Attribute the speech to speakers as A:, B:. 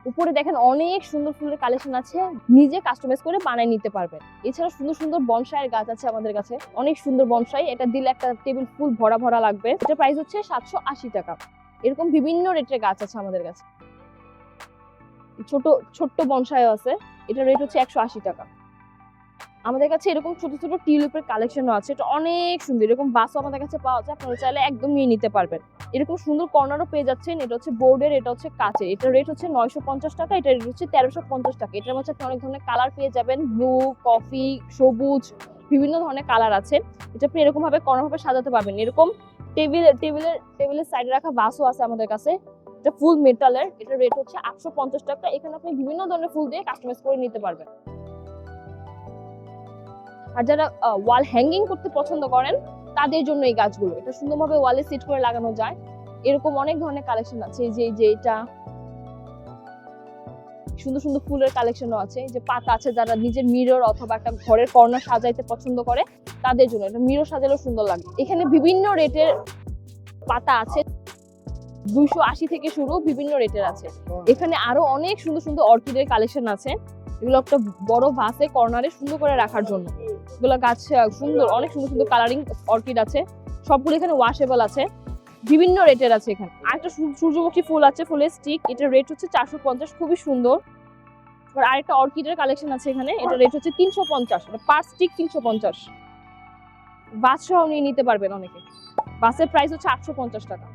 A: উপরে দেখেন অনেক সুন্দর ফুলের কালেকশন আছে, নিজে কাস্টমাইজ করে বানাই নিতে পারবেন। এছাড়া সুন্দর সুন্দর বনসাইয়ের গাছ আছে আমাদের কাছে, অনেক সুন্দর বনসাই, এটা দিলে একটা টেবিল ফুল ভরা ভরা লাগবে। এটা প্রাইস হচ্ছে 780 টাকা। এরকম বিভিন্ন রেটের গাছ আছে আমাদের কাছে। ছোট ছোট্ট বনসাইও আছে, এটা রেট হচ্ছে 180 টাকা। আমাদের কাছে এরকম ছোট ছোট টিউলিপের কালেকশনও আছে, এটা অনেক সুন্দর। এরকম বাসও আমাদের কাছে পাওয়া যায়, আপনারা চাইলে একদম নিয়ে নিতে পারবেন। এরকম সুন্দর কর্নারও পেয়ে যাচ্ছেন, এটা হচ্ছে বোর্ডের, এটা হচ্ছে কাচের। এটার রেট হচ্ছে 950 টাকা, এটার রেট হচ্ছে 1350 টাকা। এটার মধ্যে আপনি অনেক ধরনের কালার পেয়ে যাবেন, ব্লু, কফি, সবুজ, বিভিন্ন ধরনের কালার আছে। এটা আপনি এরকম ভাবে কর্নার ভাবে সাজাতে পারবেন। এরকম টেবিলের সাইডে রাখা বাসও আছে আমাদের কাছে, এটা ফুল মেটালের। এটার রেট হচ্ছে 850 টাকা। এখানে আপনি বিভিন্ন ধরনের ফুল দিয়ে কাস্টমাইজ করে নিতে পারবেন। আর যারা ওয়াল হ্যাঙ্গিং করতে পছন্দ করেন তাদের জন্য এই গাছগুলো, এটা সুন্দরভাবে ওয়ালে সেট করে লাগানো যায়। এরকম অনেক ধরনের কালেকশন আছে, যে এটা সুন্দর সুন্দর ফুলের কালেকশনও আছে। যে পাতা আছে, যারা নিজের মিরর অথবা একটা ঘরের কর্নার সাজাইতে পছন্দ করে তাদের জন্য এটা মিরর সাজালেও সুন্দর লাগবে। এখানে বিভিন্ন রেটের পাতা আছে, 280 থেকে শুরু, বিভিন্ন রেটের আছে। এখানে আরো অনেক সুন্দর সুন্দর অর্কিডের কালেকশন আছে, এগুলো একটা বড় ভাসে কর্নারে সুন্দর করে রাখার জন্য। এগুলো গাছ সুন্দর, অনেক সুন্দর সুন্দর কালারিং অর্কিড আছে, সবগুলো এখানে ওয়াশেবল আছে, বিভিন্ন রেটের আছে। এখানে আরেকটা সূর্যমুখী ফুল আছে, ফুলের স্টিক, এটার রেট হচ্ছে 450, খুবই সুন্দর। আর আরেকটা অর্কিডের কালেকশন আছে এখানে, এটা রেট হচ্ছে 350, পার স্টিক 350। বাস সহ নিয়ে নিতে পারবেন অনেকে। বাসের প্রাইস হচ্ছে 850 টাকা।